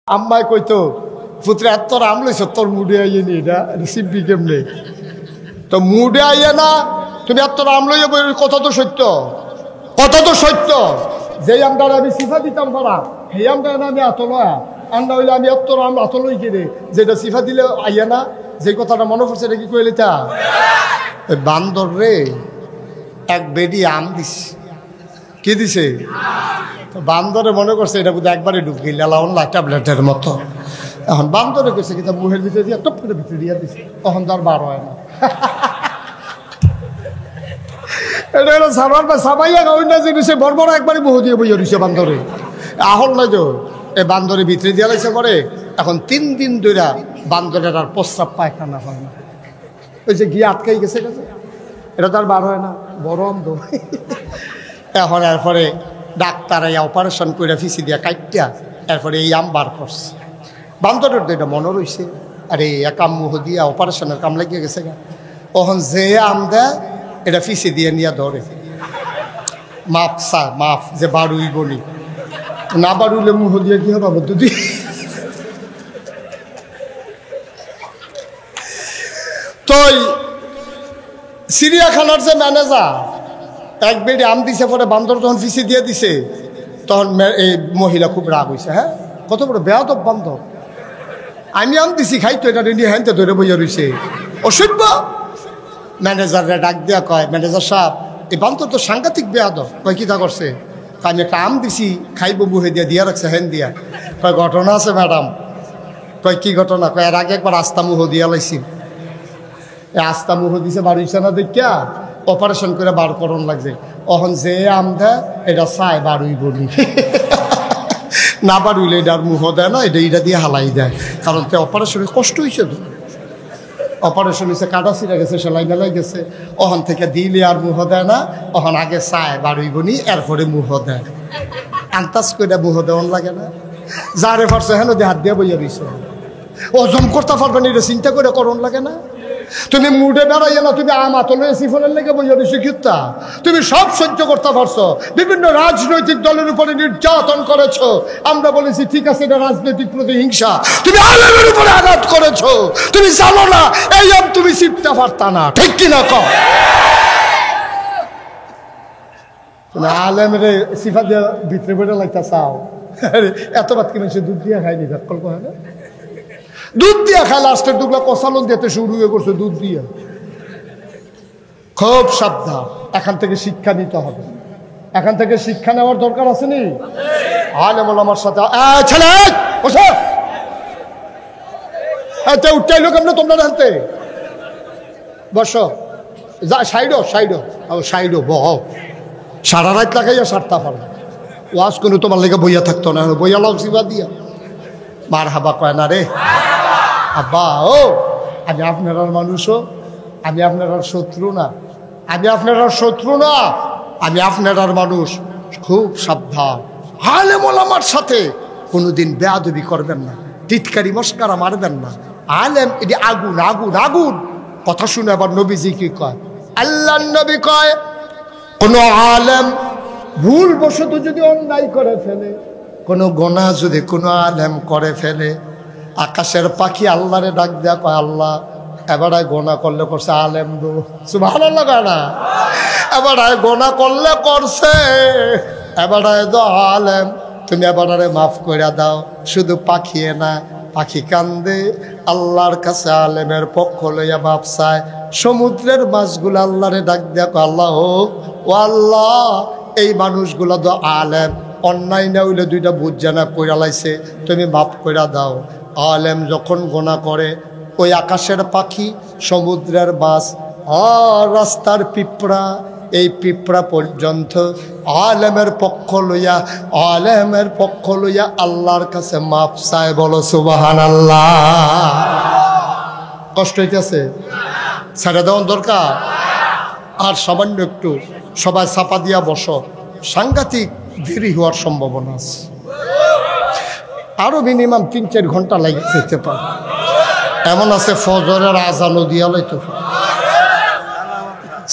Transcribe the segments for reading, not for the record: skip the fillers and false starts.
আম্মাই কইতো পুত্রে এত রাম লইছ তোর মুডে আইয়ে নি এটা সিম্পি কেমনে তো মুডে আইয়ে না তুমি এত রাম লইয়ে বই কথা তো সত্য যেই আমটা আমি সিফা দিতাম পারা সেই আমটা আমি এত লয়া আন্না হইলে আমি এত রাম এত লই কিনে যেটা সিফা দিলে আইয়া না যে কথাটা মনে পড়ছে এটা কি কইলে তা বান্দর রে এক বেডি আম দিস কি দিছে বান্দরে মনে করছে এটা বোধহয় একবারে ঢুকি লাউন ট্যাবলেটের মতো এখন বান্দরে কইছে কিন্তু মুহের ভিতরে দিয়ে টপ করে ভিতরে দিয়ে দিছে তখন তার বার হয় না এটা হলো সারবার বা সাবাইয়া অন্য জিনিসে বড় বড় একবারে মুহ দিয়ে বইয়া রইছে বান্দরে আহল না যে এই বান্দরে ভিতরে দিয়ে লাইছে করে এখন 3 দিন ধরে বান্দরের আর প্রস্রাব পায়খানা হয় না ওই যে গিয়ে আটকাই গেছে এটা তার বার হয় না বড় অন্ধ এখন এরপরে ডাক্তার এই অপারেশন করে ফিসি দিয়া কাইটা এরপরে এই আম বার করছে বান্দরের তো এটা মনে রয়েছে আরে এক আম মুহ দিয়া অপারেশনের কাম লাগিয়ে গেছে গা তখন যে আম দেয় এটা ফিসি দিয়ে নিয়ে ধরে মাফ যে বারুই বলি না বারুইলে মুহ দিয়ে কি হবে দুদি তো চিড়িয়াখানার যে ম্যানেজার এক বেডে আম দিছে পরে বান্দর যখন ফিসি দিয়ে দিছে তখন এই মহিলা খুব রাগ হয়েছে হ্যাঁ কত বড় বেয়াদব বান্দর আমি আম দিছি খাইতো এটা নিয়ে হ্যাঁ ধরে বইয়া রয়েছে অসভ্য ম্যানেজাররা ডাক দিয়া কয় ম্যানেজার সাহেব এই বান্দর তো সাংঘাতিক বেয়াদব কয় কি তা করছে আমি একটা আম দিছি খাইব মুহে দিয়া রাখছে হ্যান দিয়া কয় ঘটনা আছে ম্যাডাম কয় কি ঘটনা কয় এর আগে একবার আস্তা মুহ দিয়া লাইছি আস্তা মুহ দিছে বাড়িছে না দেখিয়া অপারেশন করে বার করন লাগছে অহন যে আম দেয় এটা চায় বারুই বলি না বারুইলে এটার মুহ দেয় না এটা দিয়ে হালাই দেয় কারণ তে অপারেশনে কষ্ট হয়েছে তো অপারেশন হয়েছে কাটা ছিঁড়ে গেছে সেলাই মেলাই গেছে অহন থেকে দিলে আর মুহ দেয় না অহন আগে চায় বারুই বনি এরপরে মুহ দেয় আন্তাজ করে মুহ দেওয়ান লাগে না যারে পারছে হেন দিয়ে হাত দিয়ে বইয়া দিছে ওজন করতে পারবেন এটা চিন্তা করে করণ লাগে না তুমি মুডে বেড়াইয়া না তুমি আমাতলে সিফলের লেগে বইয়া দিছি কিত্তা তুমি সব সহ্য করতে পারছো বিভিন্ন রাজনৈতিক দলের উপরে নির্যাতন করেছো আমরা বলেছি ঠিক আছে এটা রাজনৈতিক প্রতিহিংসা তুমি আলেমের উপরে আঘাত করেছো তুমি জানো না এই আম তুমি চিপতে পারতা না ঠিক কিনা কও তুমি আলেমের সিফা দিয়ে ভিতরে বেড়ে লাগতা চাও এত বাদ কি মানুষের দুধ দিয়ে খায়নি কল্প হয় না দুধ দিয়া খায় লাস্টের দুগলা কষালন দিতে শুরু হয়ে করছে দুধ দিয়া খুব সাবধান এখান থেকে শিক্ষা নিতে হবে এখান থেকে শিক্ষা নেওয়ার দরকার আছে নি আলেম ওলামার সাথে ছেলে উঠটাইলো কেমন তোমরা জানতে বসো যা সাইডো বহ সারা রাত লাগাইয়া সারতা পারো ওয়াজ কোনো তোমার লেগে বইয়া থাকতো না বইয়া লাও সিবা দিয়া মার হাবা কয় না রে আব্বা ও আমি আপনার মানুষও আমি আপনার শত্রু না আমি আপনার মানুষ খুব সাবধান আলেম ওলামার সাথে কোনোদিন বেয়াদবি করবেন না টিটকারি মস্কারা মারবেন না আলেম এটি আগুন কথা শুনে আবার নবীজি কি কয় আল্লাহর নবী কয় কোন আলেম ভুল বশত যদি অন্যায় করে ফেলে কোনো গোনাহ যদি কোনো আলেম করে ফেলে আকাশের পাখি আল্লাহরে ডাক দেয়া কয় আল্লাহ এবারে গোনা করলে করছে আলেম দো সুবহানাল্লাহ কয় না এবারে গোনা করলে করছে এবারে দো আলেম তুমি এবারে মাফ করে দাও শুধু পাখিয়ে না পাখি কান্দে আল্লাহর কাছে আলেমের পক্ষ লইয়া মাপ চায় সমুদ্রের মাছগুলো আল্লাহরে ডাক দেয়া কয় আল্লাহ ও আল্লাহ এই মানুষগুলো তো আলেম অন্যায় না হইলে দুইটা বুঝ জানা কইরা লাইছে তুমি মাফ কইরা দাও আলেম যখন গোনা করে ওই আকাশের পাখি সমুদ্রের মাছ আর রাস্তার পিঁপড়া এই পিঁপড়া পর্যন্ত আলেমের পক্ষ লইয়া আল্লাহর কাছে মাপ চায় বলো সুবহানাল্লাহ কষ্ট হইতেছে ছেড়ে দেওয়ার দরকার আর সামান্য একটু সবাই চাপা দিয়া বসো সাংঘাতিক দেরি হওয়ার সম্ভাবনা আছে আরো মিনিমাম 3-4 ঘন্টা লাগে যেতে পারে এমন আছে ফজরের আজানও দিয়া লইতো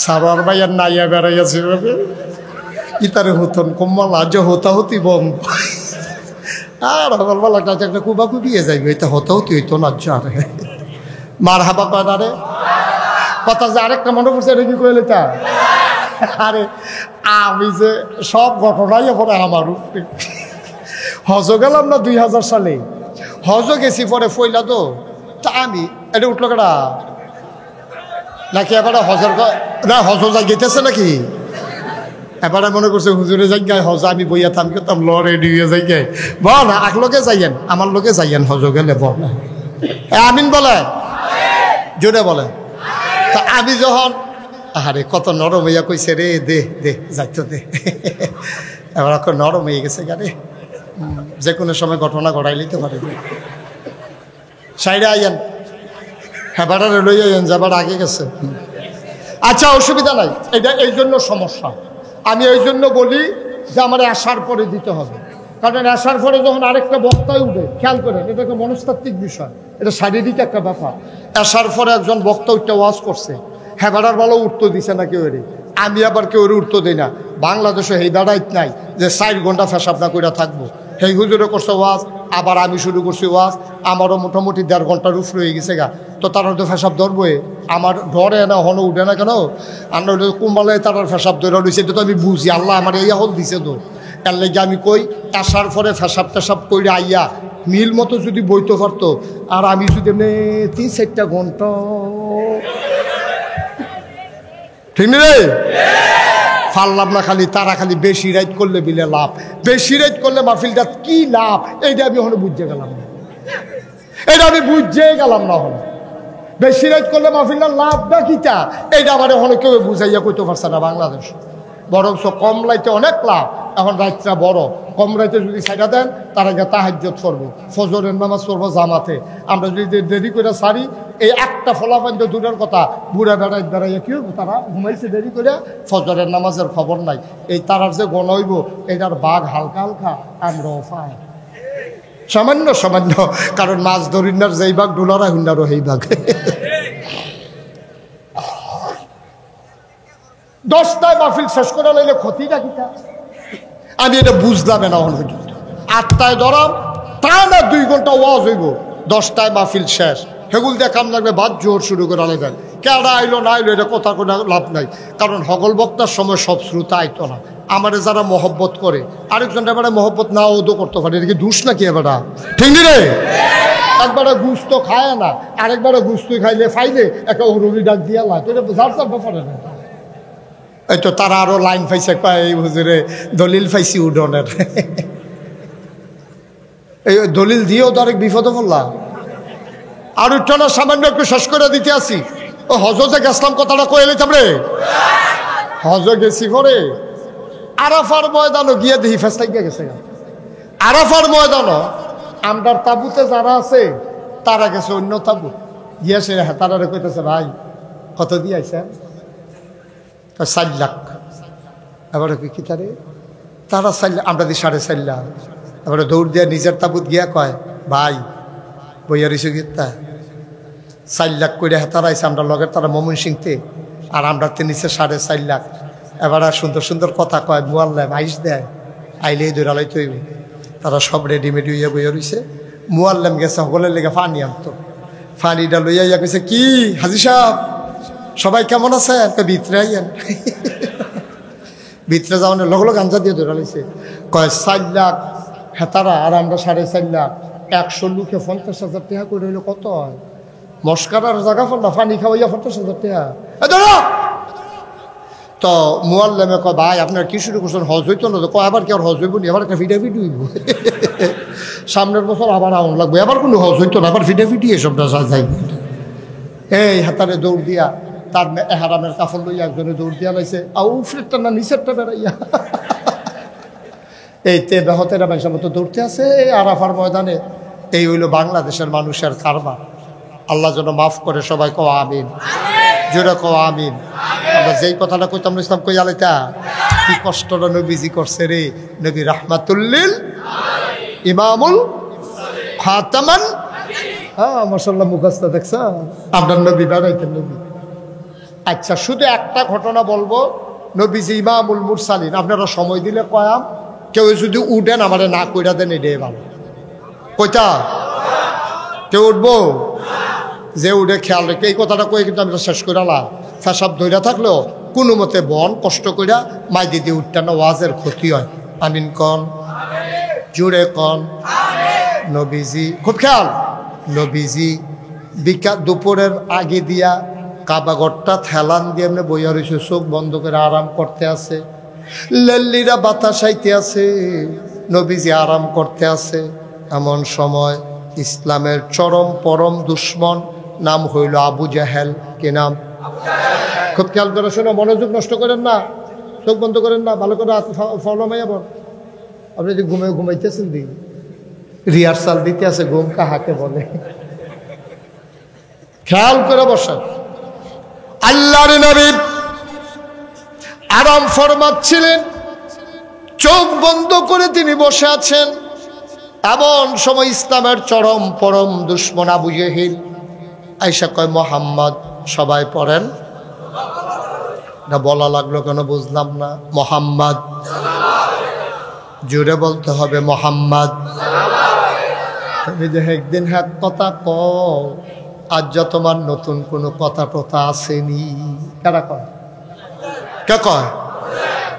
সারার ভাইয়ের নাইয়া বেড়াইয়াছে ইতারে হতন কম্মাল আজ হতা হতি বম আর সকালবেলা একটা কুবা কুবিয়ে যাইবে, এটা হতেও তুই তো লজ্জা আরে মার হাবা কয়না রে কথা যে আরেকটা মনে পড়ছে, এটা কি কইলে তা আরে আমি যে সব ঘটনাই পরে আমার উপরে। হজ গেলাম না 2000 সালে, হজ গেছি পরে ফইলা তো তা আমি এটা উঠলো কেটা নাকি এবারে হজর না হজ যাই গেতেছে নাকি, এবারে মনে করছে হুজুরে যাই গায়ে হজ আমি বইয়া থাম করতাম রেডি হয়ে যাই গায়ে বল আক লোকে যাইয়েন আমার লোকে যাইয়েন হজ গেলে বল আমিন বলে জোরে বলে। তা আমি যখন আরে কত নরম হইয়া কইছে রে দে দে যাইতো দে, এবার নরম হয়ে গেছে গাড়ি, যে কোনো সময় ঘটনা ঘটাই লিতে পারে। সাইডে আইয়েন হেবাটারে লই আইয়েন যাবার আগে গেছে। আচ্ছা অসুবিধা নাই, এটা এই জন্য সমস্যা। আমি এই জন্য বলি যে আমার আসার পরে দিতে হবে, কারণ আসার পরে যখন আরেকটা বক্তায় উঠে, খেয়াল করেন এটা একটা মনস্তাত্ত্বিক বিষয়, এটা শারীরিক একটা ব্যাপার। আসার পরে একজন বক্তা উঠতে ওয়াজ করছে, হেবাটার ভালো উত্তর দিছে না কেউ, আমি আবার কেউ উত্তর দিই না। বাংলাদেশে এই দাঁড়াইত নাই যে 4 ঘন্টা ফেসাব না করে থাকবো, সেই হুজুরে করছে ওয়াজ, আবার আমি শুরু করছি ওয়াজ, আমারও মোটামুটি 1.5 ঘন্টার উপরে হয়ে গেছে গা। তো তারা তো ফেসাব ধরবে, আমার ডরে না হনো উঠে না কেন, আমরা কুম্বালায় তারার ফেসাব ধরে রয়েছে, এটা তো আমি বুঝি, আল্লাহ আমার এই হল দিছে তো। তার লেগে আমি কই আসার পরে ফেসাব টেসাব করে আইয়া মিল মতো যদি বইতে পারতো, আর আমি যদি এমনি 3-4টা ঘন্টা ঠিক নেই ফাললাম না, খালি তারা খালি বেশি রাইট করলে বিলে লাভ, বেশি রাইট করলে মাহফিলটা কি লাভ এইটা আমি হলে বুঝতে গেলাম না, এটা আমি বুঝতে গেলাম না। হলে বেশি রাইট করলে মাহফিলটার লাভটা কিটা এইটা আমার হলে কেউ বুঝাইয়া কইতে পারছে না বাংলাদেশ। বরং কম লাইতে অনেক লাভ, এখন রাইতটা বড়, কম রাইতে যদি ছাইড়া দেন তারা গিয়ে তাহাজ্জুদ পড়বো, ফজরের নামাজ পড়বো জামাতে। আমরা যদি দেরি করে সারি, এই একটা ফলাফল তো দূরের কথা, বুড়া বেড়াইয়া কি হইব, তারা ঘুমাইছে দেরি করে, ফজরের নামাজের খবর নাই। এই তারার যে গণ হইব এটার বাঘ হালকা হালকা আমরাও পাই সামান্য সামান্য, কারণ মাছ ধরিনার যেই বাঘ ডোলারা হুন্ডারও সেই বাঘ। 10টায় মাহফিল শেষ করে লাইলে ক্ষতিটা কিটা আমি এটা বুঝলাম না। 8টায় ধরাম তা না 2 ঘন্টা ওয়াজ হইব, 10টায় মাহফিল শেষ, সেগুল দিয়ে কাম লাগবে বাদ জোর শুরু করে আলাদা। কেডা আইলো না আইলো এটা কথা কোনো লাভ নাই, কারণ হগল বক্তার সময় সব শ্রোতা আইতো না। আমারে যারা মহব্বত করে আরেকজন এবারে মহব্বত না ওদো করতে পারে, এটা কি দোষ নাকি এবারে ঠিক নি রে? একবারে গুস্ত খায় না, আরেকবারে গুস্ত খাইলে ফাইলে একটা অরুণী ডাক দিয়া লাই, তো এটা যার যার ব্যাপারে না। এই তো তারা আরো লাইন পাইছে, এই হুজুরে দলিল পাইছি উডনের, এই দলিল দিয়েও তো আরেক বিপদে পড়লাম। আর উঠনা সামান্য একটু শেষ করে দিতে আসি, ও হজে গেছিলাম কথাটা কয়ে এলাম রে, হজে গেছি পরে আরাফার ময়দানও গিয়ে দেখি ফেসটা গিয়ে গেছে। আরাফার ময়দানও আমরার তাবুতে যারা আছে তারা গেছে অন্য তাবু গিয়েছে, তারা কইতেছে ভাই কত দিয়ে আইছেন? 4 লাখ। এবারে কি তারে তারা 4 লাখ, আমরা দিই 4.5 লাখ। এবারে দৌড় দিয়ে নিজের তাবুত গিয়া কয় ভাই বইয়া রইছে গীতা 4 লাখ করে তারা আইসে আমরা লগের, তারা মমিন সিংতে, আর আমরা নিচে 4.5 লাখ। এবার সুন্দর সুন্দর কথা কয়, মুয়াল্লাম আইস দেয়, আইলেই দৌড়ালাই তৈব। তারা সব রেডিমেড হইয়া বইয়া রইছে। মুয়াল্লাম গেছে সকলের লেগে পানি আনতো, পানিটা লইয়া ইয়া কইছে কি হাজি সাহেব সবাই কেমন আছে? ভিতরে আইয়েন। ভিতরে যাওয়ানোর লগ লগ আঞ্জা দিয়ে দৌড়ালাইছে, কয় 4 লাখ হেতারা আর আমরা 4.5 লাখ, 100 লোকে 50,000 টাকা করে হইলে কত হয়? মস্কারার জায়গা ফল না, পানি খাওয়াইয়া 50,000 টাকা। তো মুয়াল্লামে কয় ভাই আপনার কি শুরু করছেন, হজ হইতো না? কয় আবার কি আর হজ হইব নি, আবার একটা ফিডাফিডি হইব, সামনের বছর আবার আউন লাগবে, আবার কোনো হজ হইতো না, আবার ফিডাফিডি এসবটা যাইব। এই হাতারে দৌড় দিয়া তার এহারামের কাফল লইয়া একজনে দৌড় দিয়া লাইছে, উপরেরটা না নিচেরটা বেড়াইয়া, এই তে বেহতেরা মানুষের মতো দৌড়তে আছে আরাফার ময়দানে। এই হইল বাংলাদেশের মানুষের কারবার। আল্লাহ যেন মাফ করে, সবাই কও আমিন, জোরে কও আমিন। আমরা যেই কথাটা কইতাম ইসলাম কই আলাইতা, কি কষ্টটা নবীজি করছে রে। নবী রাহমাতুল্লিল ইমামুল খাতামান, হ্যাঁ মাশাআল্লাহ মুখস্থ দেখছ আপনার নবী বেড়াইতেন নবী। আচ্ছা শুধু একটা ঘটনা বলবো, নবীজি ইমামুল মুরসালিন, আপনারা সময় দিলে কয়াম, কেউ যদি উঠেন আমারে না কইরা দেন এটাই ভালো। কইতা কেউ উঠবো যে উঠে খেয়াল রেখে এই কথাটা কই কিন্তু আমি শেষ করে আলাম ফেসাব ধইরা থাকলেও কোনো মতে বন কষ্ট কইরা মাই দিদি উঠটা না ওয়াজের ক্ষতি হয় আমিন কন জুড়ে কন নবীজি খুব খেয়াল নবীজি দুপুরের আগে দিয়া কাবাগরটা থেলান দিয়ে এমনি বইয়া রয়েছে চোখ বন্ধ করে আরাম করতে আছে লেল্লিরা বাতাস আইতে আছে নবীজি আরাম করতে আছে এমন সময় ইসলামের চরম পরম দুশ্মন নাম হইল আবু জাহেল কি নাম খুব খেয়াল করে শোনো মনোযোগ নষ্ট করেন না চোখ বন্ধ করেন না ভালো করে ফলো মাইয়া বল আপনি যে ঘুমাইতেছেন দিন রিহার্সাল দিতে আছে ঘুম কাহাকে বলে খেয়াল করে বসেন আল্লাহর নবী আরাম ফরমাচ্ছিলেন চোখ বন্ধ করে তিনি বসে আছেন এমন সময় ইসলামের চরম পরম দুশ্মন আবু জেহেল আয়েশা কয় মোহাম্মদ সবাই পড়েন না বলা লাগলো কেন বুঝলাম না মোহাম্মদ জোরে বলতে হবে মোহাম্মদ তুমি যে একদিন এক কথা কও আজ যা তোমার নতুন কোনো কথা টথা আসেনি কারা কয় কে কয়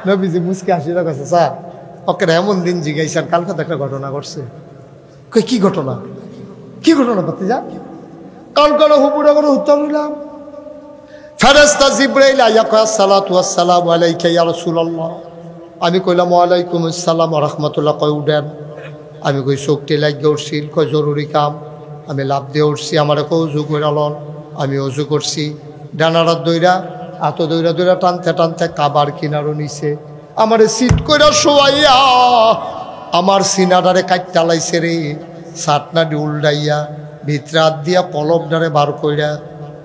নবীজি মুসকে হাসিরা কাছে স্যার ওকে এমন দিন জিজ্ঞাসা কালকে তো একটা ঘটনা ঘটছে কই কি ঘটনা করতে যা কালকে হুপুরা করে উত্তর দিলাম ফেরেশতা জিবরাইল আইয়া কয় আসসালাতু ওয়াসসালামু আলাইকা ইয়া রাসূলুল্লাহ আমি কইলাম ওয়ালাইকুম আসসালাম ওয়া রাহমাতুল্লাহ কয় উঠেন আমি কই চোখটি লাগিয়ে উঠছি কয় জরুরি কাম আমি লাভ দিয়ে উঠছি আমার কো উজু করে লন আমি উজু করছি ডানারাত দইরা এত দইরা টানতে কাবার কিনারও নিছে আমার সিট কইরা শোয়াইয়া আমার সিনাডারে কাটটা লাইছে রে সাতনাডি উল্টাইয়া ভিতরে হাত দিয়া কলবডারে বার কইরা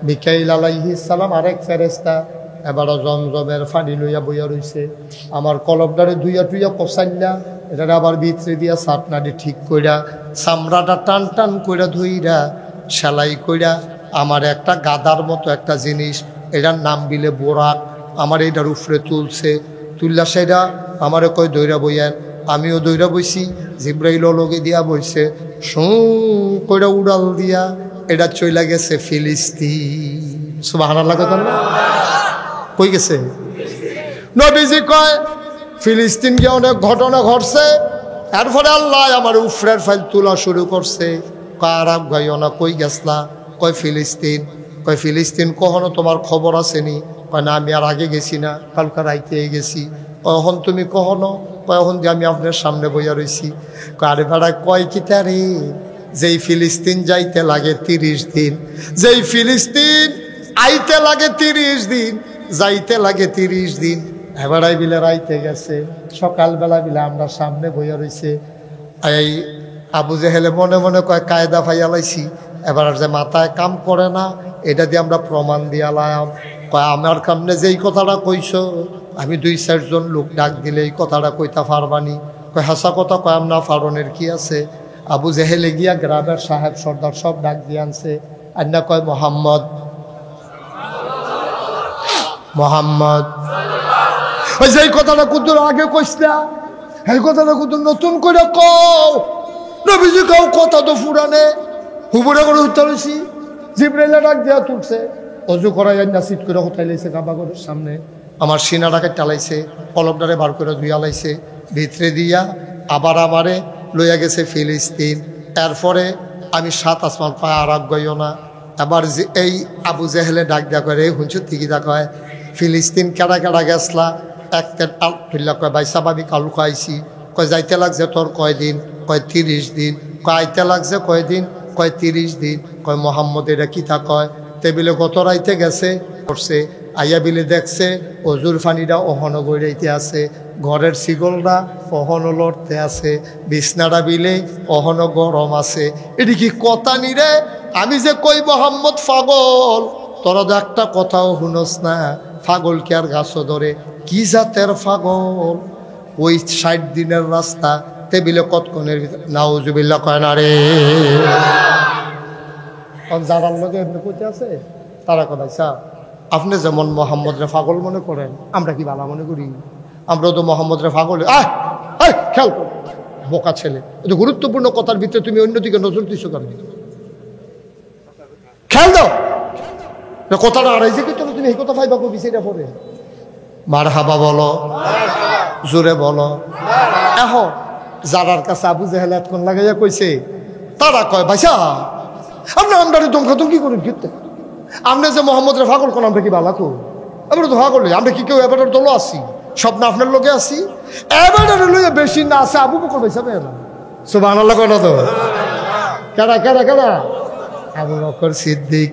মিকাইল আলাইহিস সালাম আরেক ফেরেশতা এবারও জমজমের ফানি লইয়া বইয়া রইছে আমার কলবডারে ধুইয়া টুইয়া কষাইলা এটা আবার ভিতরে দিয়া সাতনাডি ঠিক কইরা চামড়াটা টান টান কইরা ধুইরা সেলাই কইরা আমার একটা গাদার মতো একটা জিনিস এটার নাম বিলে বোরাক আমার এটার উপরে তুলছে তুললা সেটা আমারে কয় দইরা বইয়েন আমিও দইরা বইছি জিব্রাইল লগে দিয়া বইছে শু কইরা উড়াল দিয়া এটা চইলা গেছে ফিলিস্তিন সুবহানাল্লাহ কথা না কই গেছে নবীজি কয় ফিলিস্তিন গিয়ে অনেক ঘটনা ঘটছে এরপরে আল্লাহ আমার উফরের ফাইল তোলা শুরু করছে কয় আরাব গাইও না কই গেছলা কয় ফিলিস্তিন কখনো তোমার খবর আসেনি কয় না আমি আর আগে গেছি না কালকা রাইতে গেছি কখন তুমি কখনো কখন যে আমি আপনার সামনে বইয়া রয়েছি আরে ভাড়া কয় কিতা রে যেই ফিলিস্তিন যাইতে লাগে 30 দিন যেই ফিলিস্তিন আইতে লাগে 30 দিন যাইতে লাগে 30 দিন এবারাই বিলে রাইতে গেছে সকালবেলা বিলে আমরা সামনে বইয়া রয়েছে এই আবু জেহেলে মনে মনে কয় কায়দা ফাইয়া লাইছি এবার যে মাথায় কাম করে না এটা দিয়ে আমরা প্রমাণ দিয়া লাম কয় আমার সামনে যেই কথাটা কইছ আমি 2-4 জন লোক ডাক দিলে এই কথাটা কইতা পারবানি কয় হাসা কথা কয় না ফারনের কি আছে আবু জেহেলে গিয়া গ্রামের সাহেব সর্দার সব ডাক দিয়ে আনছে আন্না কয় মোহাম্মদ ওই যে কথাটা কুদুর আগে কইসলা এই কথাটা কুদুর নতুন করে কও নবীজি কও কথা তো ফুরানে হুবুরা করে উঠতে হয়েছি জিব্রাইলে ডাক দিয়া তুলছে অজু করাই না সিট করে কোথায় লাইছে কাবাগরের সামনে আমার সিনাটাকে টালাইছে কলবডারে বার করে ধুইয়া লাইছে ভিতরে দিয়া আবার আমারে লইয়া গেছে ফিলিস্তিন এরপরে আমি 7 আসমান পায় আরাগ গইও না আবার যে এই আবু জেহেলে ডাক দিয়া করে হুঁচু ঠিকই দা কয় ফিলিস্তিন কেডা কেডা গেছলা একটা আল্লাহ কয় ভাই সাহেব আমি কালু খাইছি কয় যাইতে লাগছে তোর কয়দিন কয় 30 দিন কয় আইতে লাগছে কয়দিন কয় 30 দিন কয় মোহাম্মদ এটা কিতা কয় টেবিলে গত রাইতে গেছে করছে আইয়া বিলে দেখছে অজুর পানিটা অহনো গড়াইতে আছে ঘরের শিগলটা অহনো লড়তে আছে বিছনাটা বিলে অহনো গরম আছে এটি কি কথা নিরে আমি যে কই মোহাম্মদ পাগল তোরা তো একটা কথাও শুনস না পাগল কি আর গাছও ধরে কি জাতের পাগল ওই 60 দিনের রাস্তা টেবিলে কতক্ষণের ভিতরে নাউজুবিল্লাহ কয় না রে যারার লোকে এমনি করতে আছে তারা কোথায় স্যার আপনি যেমন মোহাম্মদরে পাগল মনে করেন আমরা কি ভালো মনে করি আমরা তো মোহাম্মদরে পাগল খেয়াল কর বোকা ছেলে। এটা গুরুত্বপূর্ণ কথার ভিতরে তুমি অন্যদিকে নজর দিছো কেন? খেয়াল দাও কথাটা আড়াইছে কি তুমি এই কথা পাইবা কবি সেটা পরে মারহাবা বলো, জোরে বলো। এখন যারার কাছে আবু জেহেল এতক্ষণ লাগাইয়া কইছে তারা কয় ভাইসা আপনি আমরা দমখাতুম কি করেন কিন্তু আপনি যে মোহাম্মদের ফাগল কোন আমরা কি বালা কো আমরা তো ফাগল আমরা কি কেউ এবার দলও আসি সব না আপনার লোকে আসি এবার লইয়া বেশি না আছে আবু বকর ভাইসা পেয়ে না সুবহানাল্লাহ কয় না তো কেডা কেডা কেডা আবু বকর সিদ্দিক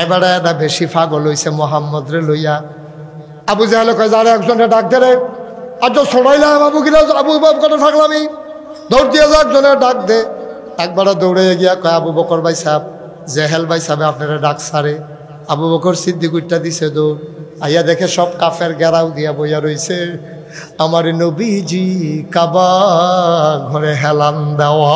এবার এটা বেশি ফাগল হইছে মোহাম্মদ রে লইয়া। আবু জাহেল কয় যারা একজনে ডাক দে রে আজ ছড়াইলাম আবু কিনা আবু বকর থাকলামই দৌড় দিয়ে যা একজনে ডাক দে। একবার দৌড়ে গিয়া কয় আবু বকর ভাই সাহেব জেহেল ভাই সাহেব আপনারা ডাক সারে। আবু বকর সিদ্দিক উঠটা দিছে দৌড় আইয়া দেখে সব কাফের গেরাও দিয়া বইয়া রইছে। আমার নবীজি কাবা ঘরে হেলান দেওয়া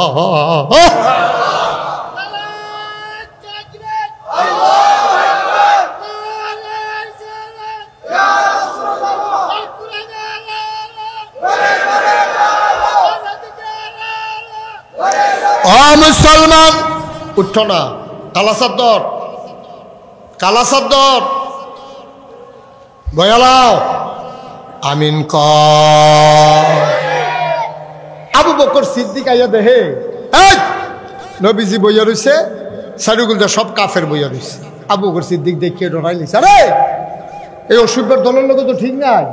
মুসলমান উঠো না কালা চাদর বয়ালাও আমিন ক। আবু বকর সিদ্দিক আইয়া দেহে নবীজি বইয়া রইছে সারিগুলটা সব কাফের বইয়া রইছে। আবু বকর সিদ্দিক দেখিয়ে ডরাই লিছে আরে এই অসুবিধার দলের লোক তো ঠিক নাই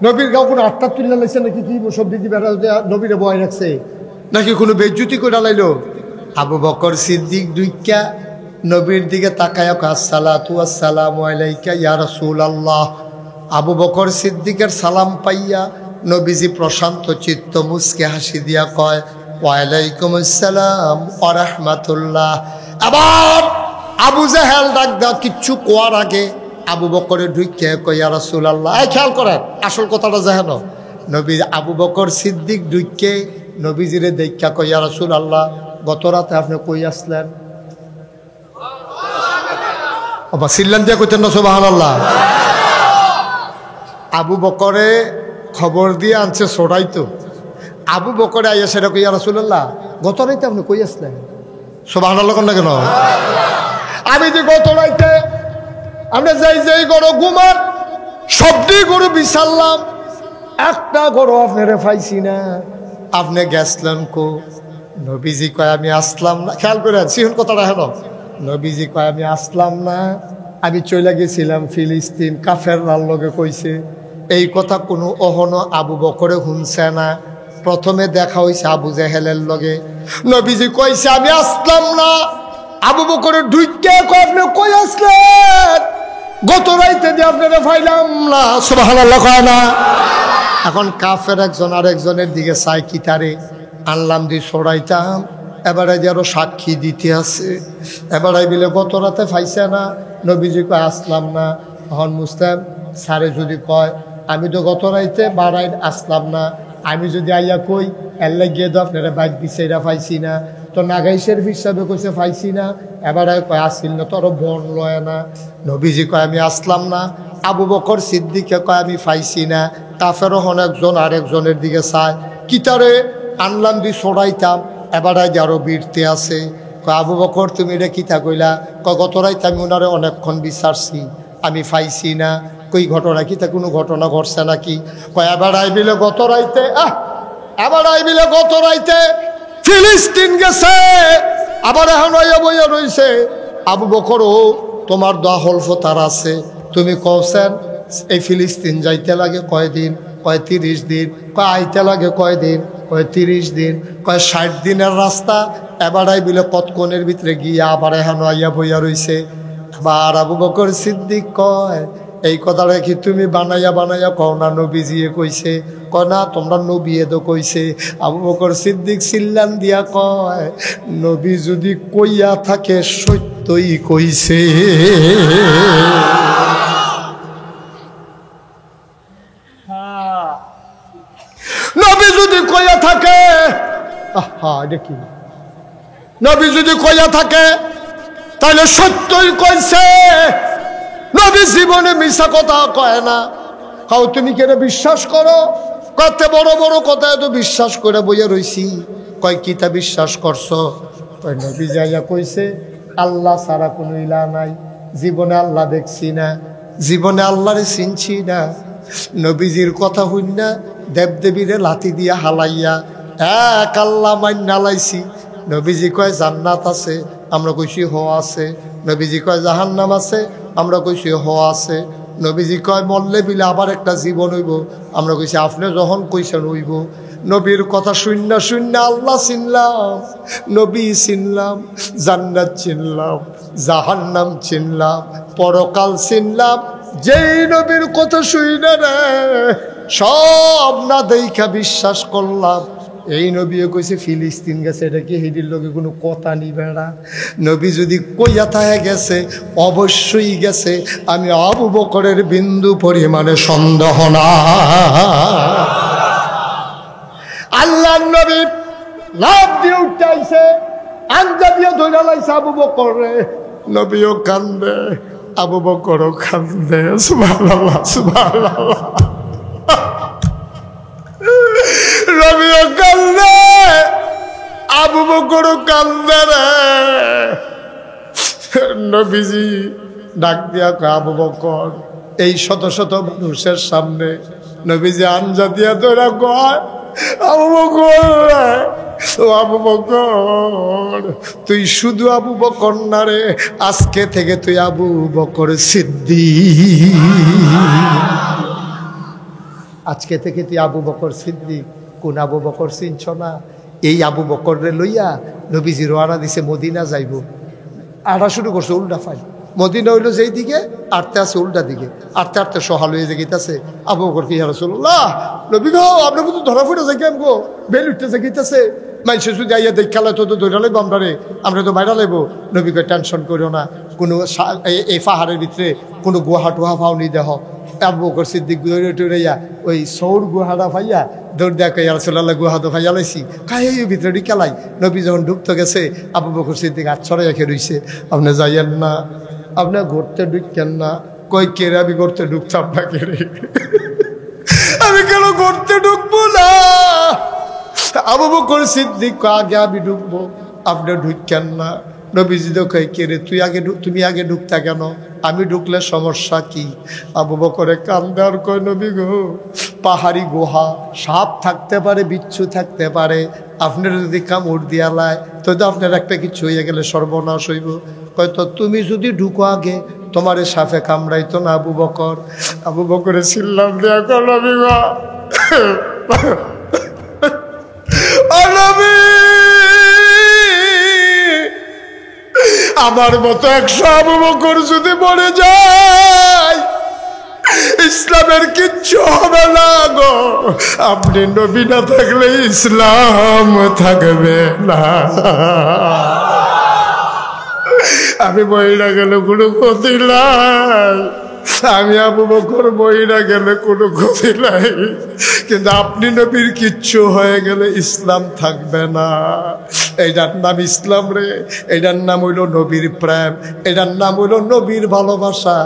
নবীর গাঁও কোনো আত্মার তুলে লাইছে নাকি কি সব দিদি বেড়া নবীরে বয় রাখছে নাকি কোনো বেজ্জুতি করে লাইলো। আবু বকর সিদ্দিক দুইকা নবীর দিকে তাকায় আসসালাতু আসসালামু আলাইকা ইয়া রাসূলুল্লাহ। আবু বকর সিদ্দিকের সালাম পাইয়া নবীজি প্রশান্ত চিত্ত মুস্কে হাসি দিয়া কয় ওয়ালাইকুম আসসালাম ওয়া রাহমাতুল্লাহ। আবার আবু জাহেল ডাক দাও কিচ্ছু কোয়ার আগে আবু বকরের ঢুকে কয় ইয়া রাসূলুল্লাহ। এই খেয়াল করেন আসল কথাটা জাহেন নবী আবু বকর সিদ্দিক ঢুকে নবীজিরে দেখা কয় ইয়া রাসূলুল্লাহ গত রাতে আপনি কই আসলেন? আবার সিল্লান দিয়া কইতেন না সুবহানাল্লাহ। আবু বকরে খবর দিয়ে আনছে ছড়াইতো। আবু বকরে আইয়া সেটা কই ইয়া রাসূলুল্লাহ গত রাতে আপনি কই আসলেন? সুবহানাল্লাহ কোন না কেন? আমি যে গত রাতে আমরা যাই গরু ঘুমার সবটি গরু বিছাললাম একটা গরু আপনারে পাইছি না আপনি গেছলেন কো? নবীজি কয় আমি আসলাম না। খেয়াল করে সিহন কথাটা হেন নবীজি কয় আমি আসলাম না আমি চলে গেছিলাম ফিলিস্তিন কাফের রাল লগে কইছে। এই কথা কোনো অহনো আবু বকরে শুনছে না। প্রথমে দেখা হয়েছে আবু জেহেলের লগে। নবীজি কইছে আমি আসলাম না। আবু বকরে ঢুইকে কয় আপনি কই আসলেন? গত রাইতে দিয়ে আপনারা পাইলাম না। সুবহানাল্লাহ কয় না? এখন কাফের একজন আরেকজনের দিকে চাই কি তারে আনলাম দিয়ে ছড়াইতাম এবারে যে আরো সাক্ষী দিতে আছে এবারে বিলে গত রাতে পাইছে না। নবীজি কয় আসলাম না। তখন মুসলিম স্যারে যদি কয় আমি তো গত রাইতে বাড়াই আসলাম না আমি যদি আইয়া কই এল্লা গিয়ে তো আপনারা বাইক দিছে এটা পাইছি না তো নাগাইশের হিসাবে কইছে পাইছি না এবারে কয় আসিল না তোর বন লয় না। নবীজি কয় আমি আসলাম না। আবু বকর সিদ্দিকে কয় আমি পাইছি না। কাফেরও একজন আরেকজনের দিকে চায় কিতারে আনলাম দি ছড়াইতাম এবারে যে আরো বীরতে আছে। কয় আবু বকর তুমি এটা কিতা কইলা? কয় গত রাইতে আমি ওনারে অনেকক্ষণ বিচারছি আমি পাইছি না। কই ঘটনা কি তা কোনো ঘটনা ঘটছে নাকি? কয় এবার আইবিলে গত রাইতে এবার আইবিলে গত রাইতে ফিলিস্তিন গেছে আবার এখন আইয়া বইয়া রইছে। আবু বকর ও তোমার দোয়া হলফ তার আছে তুমি কওছেন এই ফিলিস্তিন যাইতে লাগে কয়দিন? কয় 30 দিন। কয় আইতে লাগে কয়দিন? কয় 30 দিন। কয় 60 দিনের রাস্তা এবার আইবিলে কতক্ষণের ভিতরে গিয়া আবার এখন আইয়া বইয়া রইছে। আবার আবু বকর সিদ্দিক কয় এই কথাটা কি তুমি বানাইয়া বানাইয়া কও না নবীজিয়ে কইছে? কয় না তোমরা নবীয়ে তো কইছে। আবু বকর সিদ্দিক চিল্লান দিয়া কয় নবী যদি কইয়া থাকে সত্যই কইছে। নবী যদি কইয়া থাকে এটা কি নবী যদি কইয়া থাকে তাহলে সত্যই কইছে। নবী জীবনে মিছা কথা কয় না। কাউ তুমি কেন বিশ্বাস করো? কত বড় বড় কথা তো বিশ্বাস করে বইয়া রইছি। কয় কিতা বিশ্বাস করছো? কয় নবী যাইয়া কইছে আল্লাহ ছাড়া কোনো ইলা নাই, জীবনে আল্লাহ দেখছি না, জীবনে আল্লাহরে চিনছি না। নবীজির কথা হইন না দেবদেবীরে লাথি দিয়া হালাইয়া এক আল্লাহ মাইন্না লাইছি। নবীজি কয় জান্নাত আছে, আমরা কইছি হ আছে। নবীজি কয় জাহান্নাম আছে, আমরা কইছি হ আছে। নবীজি কয় মরলে বিলে আবার একটা জীবন হইব, আমরা কইছি আপনি যখন কইছেন হইব। নবীর কথা শূন্য শূন্য আল্লাহ চিনলাম, নবী চিনলাম, জান্নাত চিনলাম, জাহান্নাম চিনলাম, পরকাল চিনলাম। যেই নবীর কথা শুইনা রে সব না দেখা বিশ্বাস করলাম। এই নবীও কইছে ফিলিস্তিন গেছে, এটা কি হেডির লোকে কোনো কথা নিবে না? নবী যদি কইয়া থাকে গেছে অবশ্যই গেছে, আমি আবু বকরের বিন্দু পরিমাণে সন্দেহ না। আল্লাহর নবী লাভ দিয়ে উঠাইছে, আঞ্জা দিয়ে ধরে লাইছে আবু বকরে। নবীও কান্দে, আবু বকরও কান্দে। সুবহানাল্লাহ সুবহানাল্লাহ। নবীও কান্দে, আবু বকরও কান্দে রে। নবীজি ডাক দিয়া কয় আবু বকর, এই শত শত মানুষের সামনে নবীজি আঞ্জা দিয়া ধরে কয় আবু বকর, ও আবু বকর, তুই শুধু আবু বকর না রে, আজকে থেকে তুই আবু বকর সিদ্দিক। আজকে থেকে তুই আবু বকর সিদ্দিক। কোন আবু বকর চিনছ না? এই আবু বকরে লইয়া নবীজি রওনা দিছে মদিনা যাইব। আড়া শুরু করছে উল্টা ফাইল। মদিনা হইলো যেই দিকে, আটতে আছে উল্টা দিকে। আটতে আটতে সহাল হয়ে গেছে আবু বকর কি ইয়া রাসূলুল্লাহ, নবী গো আপনি কিন্তু ধরা পড়ে যাই কেম গো, বেল উঠতেছে গিতেছে, মানুষের যদি আইয়া দেখ খেলা তো ধরে লাইব আমরা তো বাইরা লাইব। নবীকে টেনশন করিও না, কোনো এই পাহাড়ের ভিতরে কোনো গুহা টুহা পাওনি দেহ। আবু বকর সিদ্দিক টুরাইয়া ওই সৌর গুহাটা ভাইয়া দৌড় দেখা ইয়া রাসূলুল্লাহ গুহা তো ভাইয়া লাইছি খাই ভিতরে খেলাই। নবী যখন ঢুকতে গেছে আবু বকর সিদ্দিক হাত ছড়াই রেখে রইছে, আপনি যাইয়েন না, আপনার ঘুরতে ঢুকেন না। কই কেড়ে আমি ঘুরতে ঢুকতাম না, কেড়ে আমি কেন ঘুরতে ঢুকবো না? আবু বকর সিদ্দিক আগে আমি ঢুকবো, আপনি ঢুকেন না। নবীজি তো কই কেড়ে তুই আগে তুমি আগে ঢুকতা কেন? আমি ঢুকলে সমস্যা কি? আবু বকরে কান্দে আর কয় নবী গো, পাহাড়ি গুহা, সাপ থাকতে পারে, বিচ্ছু থাকতে পারে, আপনার যদি কামড় দিয়া লায় তো আপনার একটা কিছু হইয়া গেলে সর্বনাশ হইব। হয়তো তুমি যদি ঢুকো আগে তোমার সাপে কামড়াইতো না আবু বকর। আবু বকরে চিল্লাম দেয়া কর নবী গো, ও নবী, আমার মতো 100 আবু বকর যদি মরে যায় ইসলামের কিচ্ছু হবে না গো। আপনি নবী না থাকলে ইসলাম থাকবে না। আমি বইরা গেলে কোনো ক্ষতি নাই, আমি আবু বকর বইরা গেলে কোনো ক্ষতি নাই, কিন্তু আপনি নবীর কিচ্ছু হয়ে গেলে ইসলাম থাকবে না। এইটার নাম ইসলাম রে, এটার নাম হইল নবীর প্রেম, এটার নাম হইল নবীর ভালোবাসা।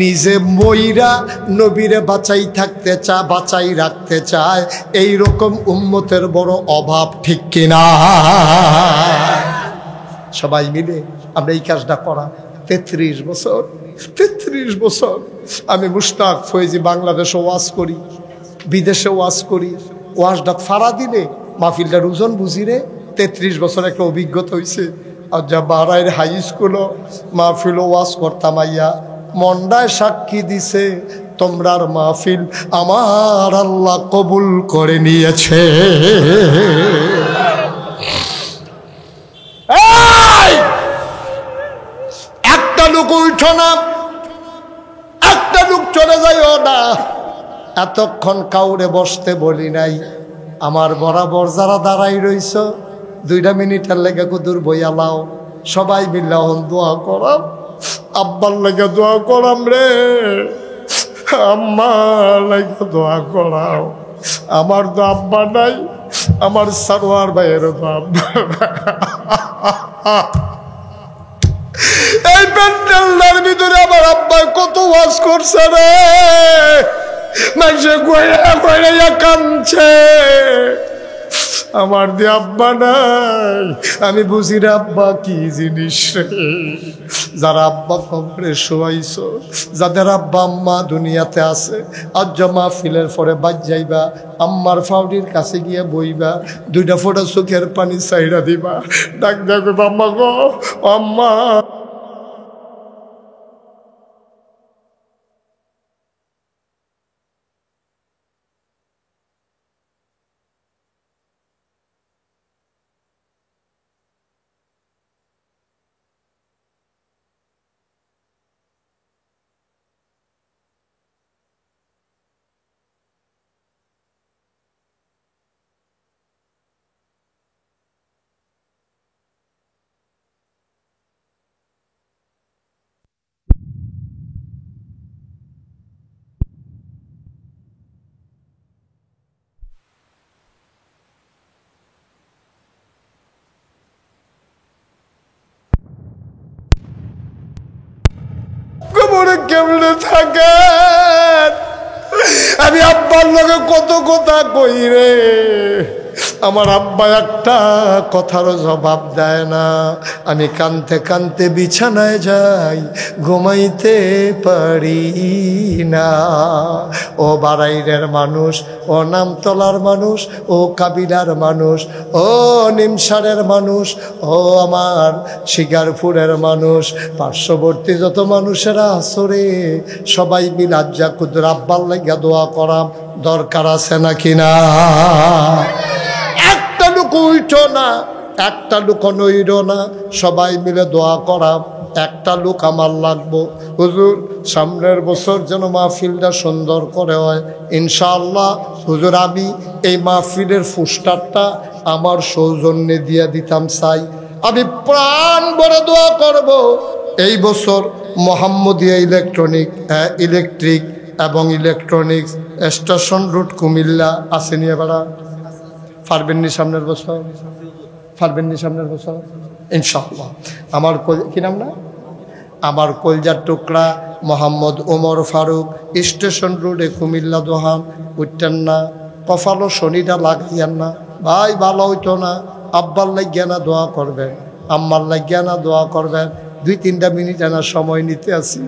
নিজে মইরা নবীরে বাঁচাই থাকতে চায়, বাঁচাই রাখতে চায়, এইরকম উম্মতের বড় অভাব, ঠিক কিনা? সবাই মিলে আমরা এই কাজটা করা 33 বছর 33 বছর আমি মুশতাক ফয়েজি বাংলাদেশে ওয়াজ করি, বিদেশে ওয়াজ করি। ওয়াজটা ফাড়া দিলে মাহফিলটার ওজন বুঝি রে। 33 বছর একটা অভিজ্ঞতা হয়েছে। আর যা বারাইয়ের হাই স্কুলও মাহফিল ওয়াজ করতাম, আইয়া মন্ডায় সাক্ষী দিছে তোমরার মাহফিল আমার আল্লাহ কবুল করে নিয়েছে। একটা লোক উঠো না, একটা লোক চলে যাইও না। এতক্ষণ কাউরে বসতে বলি নাই, আমার বরাবর যারা দাঁড়াই রইছ 2 মিনিটের লেগে কুদুর বইয়া লাও, সবাই মিলে দোয়া করাম, আব্বার লেগে দোয়া করাম রে, আম্মার লেগে দোয়া করাও। আমার তো আব্বা নাই, আমার সারোয়ার ভাইয়ের তো আব্বা। এই প্যান্ডেলটার ভিতরে আমার আব্বাই কত ওয়াজ করছে রে, মানুষে কইরা কইরা কাঁদছে, আমার দিয়ে আব্বা নাই। আমি বুঝি রে আব্বা কি জিনিস রে। যারা আব্বা কবরে শোয়াইছ, যাদের আব্বা আম্মা দুনিয়াতে আছে, আজ মাহফিলের পরে বাদ যাইবা, আম্মার ফাউডির কাছে গিয়ে বইবা, দুইটা ফোঁটা চোখের পানি চাইরা দিবা, ডাক ডাকবে আম্মা গো আম্মা। কবরে কেমনে থাকেন? আমি আব্বার লগে কত কথা কই রে, আমার আব্বা একটা কথারও জবাব দেয় না। আমি কানতে কানতে বিছানায় যাই, ঘুমাইতে পারি না। ও বারাইরের মানুষ, ও নামতলার মানুষ, ও কাবিলার মানুষ, ও নিমসারের মানুষ, ও আমার শিকারপুরের মানুষ, পার্শ্ববর্তী যত মানুষেরা আসরে, সবাই মিলাজ যা কুদুর আব্বার লাগিয়া দোয়া করাম দরকার আছে নাকি না? একটা লোক উঠো না, একটা লোক নইরো না, সবাই মিলে দোয়া করা। একটা লোক আমার লাগবো, হুজুর সামনের বছর যেন মাহফিলটা সুন্দর করে হয় ইনশাআল্লাহ। হুজুর আমি এই মাহফিলের পোস্টারটা আমার সৌজন্যে দিয়ে দিতাম চাই। আমি প্রাণ ভরে দোয়া করব এই বছর মোহাম্মদিয়া ইলেকট্রিক এবং ইলেকট্রনিক্স স্টেশন রোড কুমিল্লা আসেনি এবার পারবেননি সামনের বছর, পারবেননি সামনের বছর ইনশাআল্লাহ। আমার কি নাম না, আমার কলজার টুকরা মোহাম্মদ ওমর ফারুক স্টেশন রোডে কুমিল্লা দোহান উঠতেন না, কপালও শনিটা লাগাইয়ান না ভাই, ভালো হইতো না। আব্বার লাগিয়া না দোয়া করবেন, আম্মার লাগিয়া না দোয়া করবেন। 2-3 মিনিট এনার সময় নিতে আসি,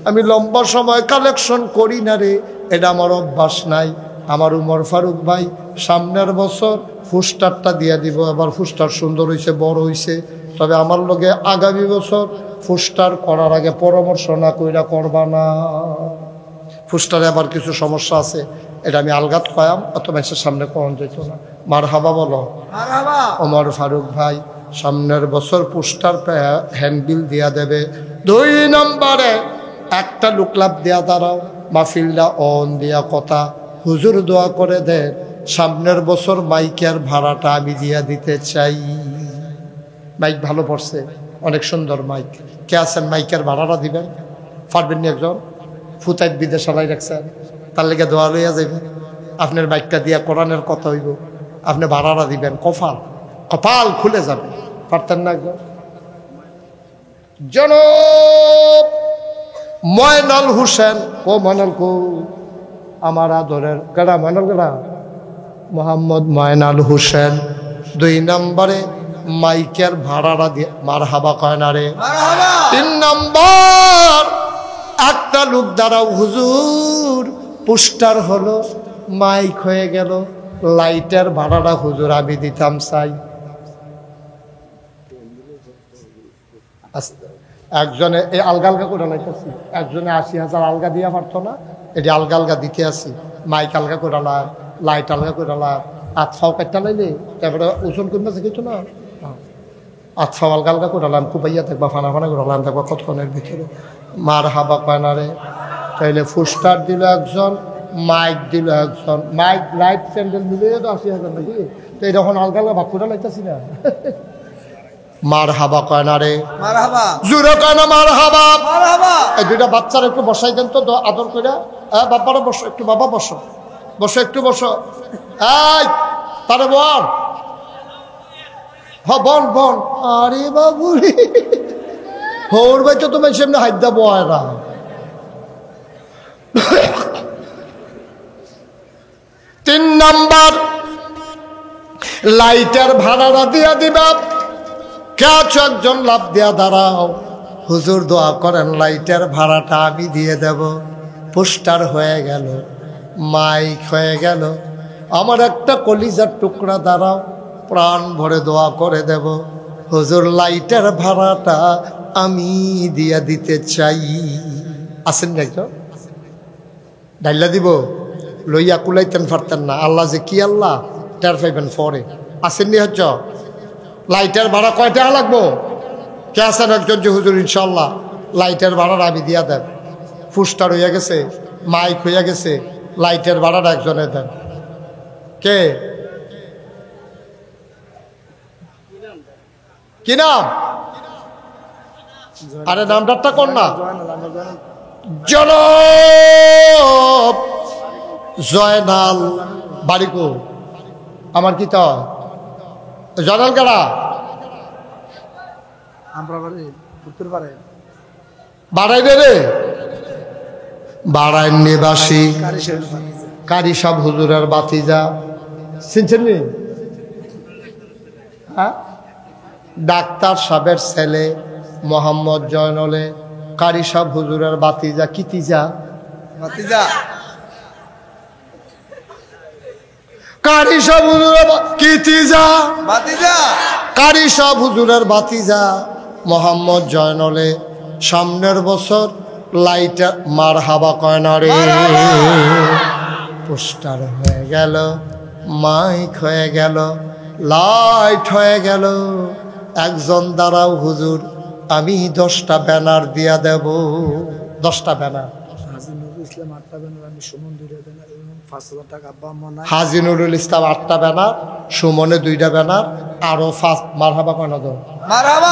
আমি লম্বা সময় কালেকশন করি না রে, এটা আমার অভ্যাস নাই। আমার উমর ফারুক ভাই সামনের বছর পোস্টারটা দিয়ে দিব। আবার পোস্টার সুন্দর হয়েছে, বড় হয়েছে, তবে আমার লগে আগামী বছর পোস্টার করার আগে পরামর্শ না কইরা করবা না। পোস্টারে আবার কিছু সমস্যা আছে, এটা আমি আলগাত কয়াম, অত মানুষের সামনে কখন যেত না। মার হাবা বলো ওমর ফারুক ভাই সামনের বছর পোস্টার হ্যান্ডবিল দিয়া দেবে। 2 নম্বরে একটা লুকলাপ দেয়া দাঁড়াও, মাহফিলটা অন দিয়া কথা, হুজুর দোয়া করে দেন সামনের বছর মাইকের ভাড়াটা আমি দিয়া দিতে চাই। মাইক ভালো পড়ছে, অনেক সুন্দর মাইক। কে আছেন মাইকের ভাড়াটা দিবেন? পারবেননি? একজন ফুতাইত বিদেশালাই রাখছেন, তার লেগে দোয়া লইয়া যাবেন। আপনার মাইকটা দিয়া কোরআনের কথা হইব, আপনি ভাড়াটা দিবেন, কপাল কপাল খুলে যাবে। পারতেন না? একজন জনাব ময়নাল হোসেন, ও ময়নাল কো আমার আদরের গড়া, ময়নাল গড়া মোহাম্মদ ময়নাল হোসেন 2 নম্বরে মাইকের ভাড়াটা দিয়ে মার হাবা কয় না রে। 3 নম্বর একটা লোক দাঁড়াও, হুজুর পোস্টার হলো, মাইক হয়ে গেল, লাইটের ভাড়াটা হুজুর আমি দিতাম চাই। একজনে এই আলগা আলগা করে লাইতেছি, একজনে 80,000 আলগা দিয়া পারতো না, এটি আলগা আলগা দিতে আসি। মাইক আলগা করে লাগ, লাইট আলগা করে লাগ, আতফাও কাটটা লাইলে তারপরে ওজন করবে কিছু না, আতফাও আলগা আলগা করে লাম, কুপাইয়া থাকবা ফানা ফানা করে লাম থাকবা কতক্ষণের ভিতরে। মার হাবা পায়নারে। তাইলে পোস্টার দিল একজন, মাইক দিল একজন, মাইক লাইট স্যান্ডেল মিলে তো 80,000 নাকি, তো এই যখন আলগা আলগা ভাগ করে লাইতেছি না। মার হাবা কয় না রে, জুড়ে কয় না মার হাবা। এই 2টা বাচ্চার একটু বসাই দেন তো আদর করে। বাবারা বসো একটু, বাবা বসো, বসো একটু বসো। এই তারে বল, বন বন। আরে বাবু হোর ভাই তো তোমার সামনে হাইদা বয় না। নাম্বার, লাইটের ভাড়াটা দিয়া দিবা। কেউ একজন লাভ দিয়া দাঁড়াও, হুজুর দোয়া করেন লাইটের ভাড়াটা আমি দিয়ে দেব। পোস্টার হয়ে গেল, মাইক হয়ে গেল, আমার একটা কলিজার টুকরা দাঁড়াও, প্রাণ ভরে দোয়া করে দেব, হুজুর লাইটের ভাড়াটা আমি দিয়া দিতে চাই। আসেন না একজন ডাইলা দিব, লইয়া কুলাইতেন পারতেন না। আল্লাহ যে কি আল্লাহ টের পাইবেন পরে। আসেননি হচ্ছ লাইটের ভাড়া কয় টাকা লাগবো? কে আছেন একজন যে হুজুর ইনশাল্লাহ লাইটের ভাড়াটা আমি দিয়া দেন। পোস্টার হইয়া গেছে, মাইক হইয়া গেছে, লাইটের ভাড়াটা একজনে দেন। কে? কি নাম? আরে নামটা কোন না? জনাব জয়নাল। বাড়িকো আমার কি তো জয়নাল কারা? বাড়াইবে রে, বাড়াইন নিবাসী কারি সাহেব হুজুরের বাতিজা। চিনছেন নি? হ্যাঁ, ডাক্তার সাহেবের ছেলে মোহাম্মদ জয়নলে কারি সাহেব হুজুরের বাতিজা। কিতিজা? বাতিজা। কারি সাহেব হুজুরের কিতিজা বাতিজা, কারি সাহেব হুজুরের বাতিজা মোহাম্মদ জয়নলে সামনের বছর লাইটার মারহাবা কয় না রে। পোস্টার হয়ে গেল, মাইক হয়ে গেল, লাইট হয়ে গেল। একজন দাঁড়াও হুজুর আমি 10টা ব্যানার দিয়া দেব। 10টা ব্যানার। হাজি নুরুল ইসলাম 8টা ব্যানার, সুমনে 2টা ব্যানার, আরো মারহাবা কয় না দো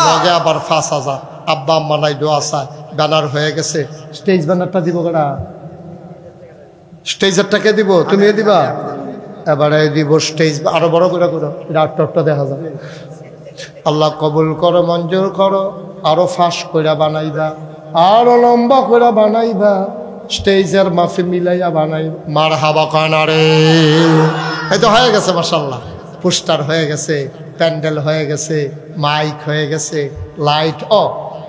লগে আবার 5000। আব্বা আম্মা নাই দোয়া চায়, ব্যানার হয়ে গেছে। স্টেজ ব্যানারটা দিব কেনা? স্টেজেরটাকে দিব? তুমি দিবা? এবারে দিব স্টেজ আরো বড় করে করো, ডাক্তারটা দেখা যাবে। আল্লাহ কবুল করো, মঞ্জুর করো। আরো ফাঁস কইরা বানাইবা, আরো লম্বা কইরা বানাইবা, স্টেজের মাফি মিলাইয়া বানাই। মারহাবা কানা রে। এই তো হয়ে গেছে মাশাআল্লাহ। পোস্টার হয়ে গেছে, প্যান্ডেল হয়ে গেছে, মাইক হয়ে গেছে, লাইট।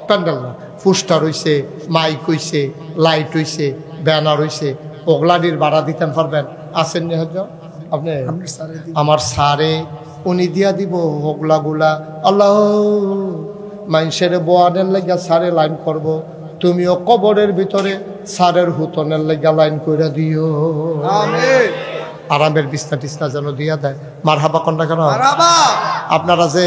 প্যান্ডেল না, পোস্টার হইছে, মাইক হইছে, লাইট হইছে, ব্যানার হইছে। ওগলাডির ভাড়া দিতেন পারবেন? আসেন নি হজ আপনি? আমার সারে উনি দিয়া দিব ওগলাগুলা। আল্লাহ মানুষের বোয়ানের লেগা সারে লাইন করব, তুমিও কবরের ভিতরে সারের হুতনের লেগা লাইন করে দিও। আরামের বিছনা টিছনা যেন দিয়া দেয়। মারহাবা কন্যা কেন? আপনারা যে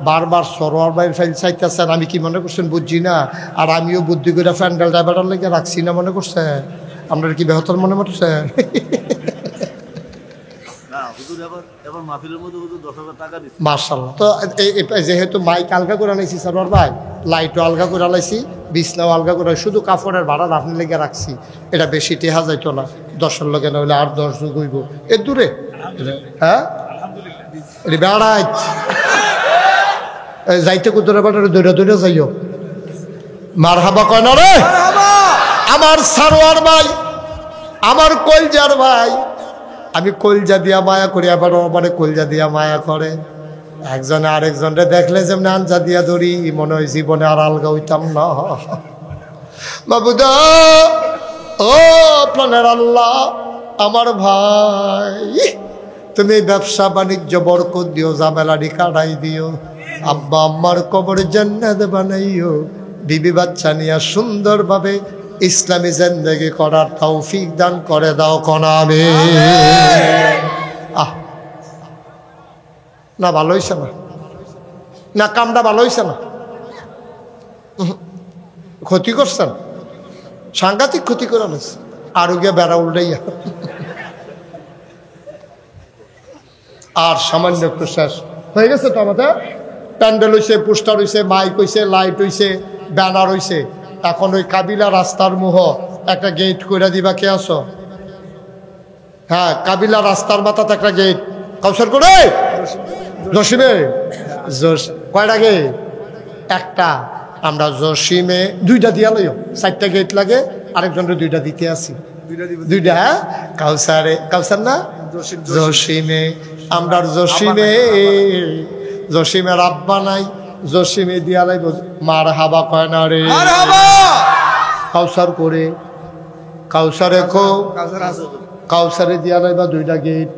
বারবার সরোয়ার বাইর ফাইল চাইতেছেন, আমি কি মনে করছেন বুঝছি না? আর আমিও বুদ্ধি করে প্যান্ডেল ড্রাইভারের লেগে রাখছি না মনে করছেন? আপনারা কি বেহতর মনে করছেন? মার্শাল্লাহ। তো যেহেতু মাইক আলগা করে আনাইছি সরোয়ার ভাই, লাইটও আলগা করে আনাইছি, বিছনাও আলগা করে, শুধু কাপড়ের ভাড়া আপনি লেগে রাখছি। এটা বেশি টেহা যাইতো না, 10-এর লগে না হইলে 8-10 যুগ হইব। এর দূরে হ্যাঁ বেড়াই যাইতে কুদরে বাটারে দৌড়া দৌড়া যাইও। মারহাবা কয় না রে আমার সারোয়ার ভাই, আমার কলজার ভাই। আমি কলজা দিয়া মায়া করি, আবার মানে কলজা দিয়া মায়া করে। একজনে আরেকজনরে দেখলে যেমন আঞ্জা দিয়া ধরি, মনে হয় জীবনে আর আলগা হইতাম না। বাবুদা ও প্রাণের আল্লাহ, আমার ভাই তুমি ব্যবসা বাণিজ্য বরকত দিও, ঝামেলাটি কাটাই দিও। আব্বা আম্মার কবর জান্নাত বানাইও, বিবি বাচ্চা নিয়ে সুন্দরভাবে ইসলামী জিন্দেগি করার তৌফিক দান করে দাও কোনা আমিন। না ভালো হইছে না, না কামটা ভালো হইছে না, ক্ষতি করছেন, সাংঘাতিক ক্ষতি করে নিচ্ছে। আরো গিয়ে বেড়া উল্টাইয়া আর সামান্য একটু শেষ হয়ে গেছে তো আমাদের। প্যান্ডেল হইছে, পোস্টার হইছে, মাইক হইছে, লাইট হইছে, ব্যানার হইছে। এখন ওই কাবিলা রাস্তার মুহ একটা গেট করে দিবা। কে আছো? হ্যাঁ, কাবিলা রাস্তার মাথাতে একটা গেট কাউসার করে জসিমে কয়টা গেট? একটা। আমরা জসিমে 2টা দিয়া লইও, 4টা গেট লাগে, আরেকজনের 2টা দিতে আসি। 2টা হ্যাঁ, কাউসারে কাউসার না জসিমে আমরার জসিমে জসিমের আব্বা নাই জসিমে দিয়া লাইব মার হাবা কয় না রে কাউসার করে কাউসারে কো কাউসারে দিয়া লাইবা 2টা গেট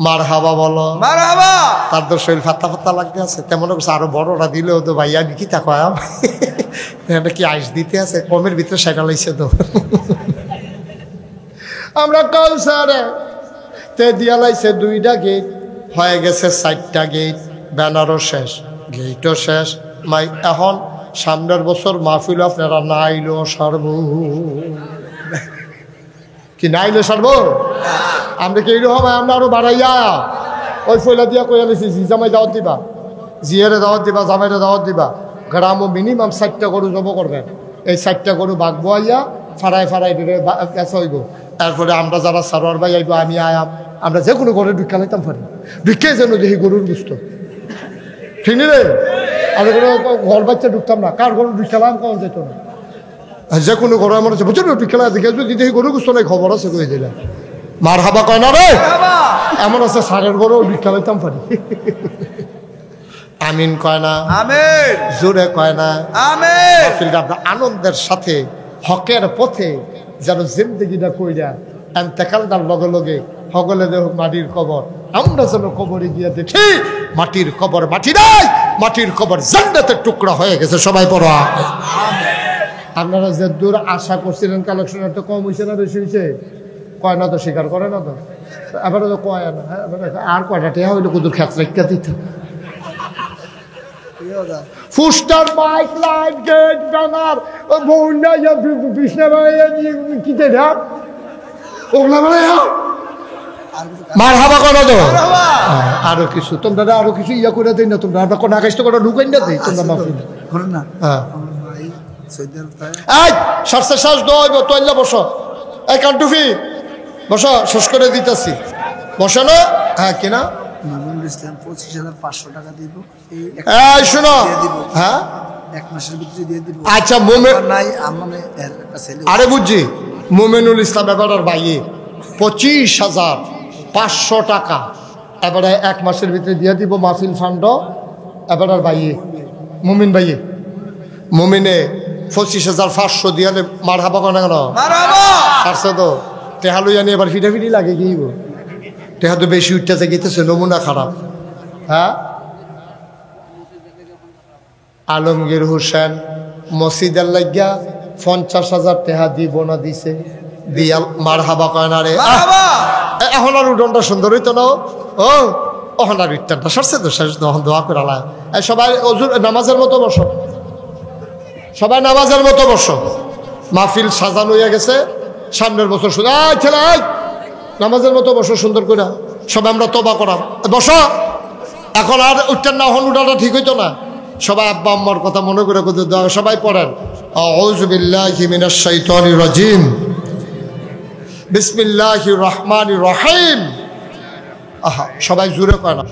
মার হাবা বলো মার হাবা তার তো শরীর ফাত্তা ফাত্তা লাগতে আছে তেমন আরো বড়রা দিলেও তো ভাইয়া কি তা কয় এটা কি আইস দিতে আছে কমের ভিতরে সেটা লাইছে তো আমরা কাউসারে তে দিয়া লাইছে 2টা গেট হয়ে গেছে 4টা গেট ব্যানারও শেষ গেটও শেষ মাই এখন সামনের বছর মাহফিল আপনারা নাইলো সারব কি নাইলো সারব আমরা কি এইরকম আমরা আরো বাড়াইয়া ওই ফয়লা দিয়া কইয়া লিছি জামাই দাওয়াত দিবা জিয়ারে দাওয়াত দিবা জামাইরে দাওয়াত দিবা গ্রামও মিনিমাম 4টা গরু জব করবেন এই 4টা গরু বাঘ বইয়া ফাড়াই ফাড়াই দিলে গেছে হইব তারপরে আমরা যারা সারোয়ার ভাই আইব আমি আয়াম আমরা যে কোনো ঘরে ঢুকা লাইতাম পারি ঢুকে যেন দেখি গরুর গুস্ত ঠিক নি রে আমি কোনো ঘর বাচ্চা ঢুকতাম না কার ঘরে ঢুকালাম কখন যেত না যে কোনো ঘরে আমার হচ্ছে বুঝলি ঢুকালা দেখে যদি দেখি গরুর গুস্ত নাই খবর আছে কই দিলাম মার হাবা কয় না রে এমন আছে সারের ঘরেও ঢুকা লাইতাম পারি আমিন কয় না আমিন জোরে কয় না আমিন আপনার আনন্দের সাথে হকের পথে যেন জিন্দগিটা কইরা এন্তেকালটার লগে লগে হগলে দেহ মাটির কবর আমরা যেন কবরে গিয়ে দেখি মাটির কবর মাটি নাই মাটির কবর জান্নাতের টুকরা হয়ে গেছে সবাই পড়ো আপনারা যে দূর আশা করছিলেন কালেকশন একটা কম হয়েছে না বেশি হয়েছে কয় না তো স্বীকার করে না তো এবারে তো কয় না আর কয়টা টেহা হইলে কুদুর খেত রেখা দিত poster bike light gate banner বউন্ডা কৃষ্ণা কি দেয়া ওগুলা মানে মার হাবা করো তো আরো কিছু তোমরা আরো কিছু ইয়া করে দেই না তোমরা আমরা কোন আকাশ তো করে ঢুকাই না দেই তোমরা মাফিল করো না হ্যাঁ এই শ্বাসে শ্বাস দইব তোইলা বসো এই কান্টুফি বসো শেষ করে দিতেছি বসো না হ্যাঁ কিনা ইসলাম 25,500 টাকা দিব এই শোনো হ্যাঁ এক মাসের ভিতরে দিয়ে দিব আচ্ছা মোমেন নাই আমনে একটা ছেলে আরে বুঝছি মোমেনুল ইসলাম এবারের ভাইয়ে 25,500 টাকা এবারে এক মাসের ভিতরে দিয়ে দিব মাহফিল ফান্ড এবারের ভাইয়ে মুমিন ভাইয়ে মুমিনে 25,500 দিয়ে মার হাবা কেন কেন পারছো তো টেহালু জানি এবার ফিটাফিটি লাগে কি টেহা তো বেশি উঠতেছে গেতেছে নমুনা খারাপ হ্যাঁ আলমগীর হোসেন মসজিদের লাগিয়া 50,000 টাকা দিব না দিছে দিয়া মার হাবা কয় না রে এখন আর উডনটা সুন্দর হইতো না ও এখন আর উঠটানটা সরছে তো শেষ দোয়া করে আলা সবাই নামাজের মতো বসো সবাই নামাজের মতো বসো মাহফিল সাজানো হয়ে গেছে সামনের বছর শুধু ছেলে নামাজের মতো বসো সুন্দর করে সবাই আমরা তবা করাম বসো এখন আর উঠতেন না এখন উঠাটা ঠিক হইতো না সবাই আব্বা আম্মার কথা মনে করে সবাই পড়েন আউযু বিল্লাহি মিনাশ শাইতানির রাজিম বিসমিল্লাহির রহমানির রহিম আহা সবাই জোরে কয় না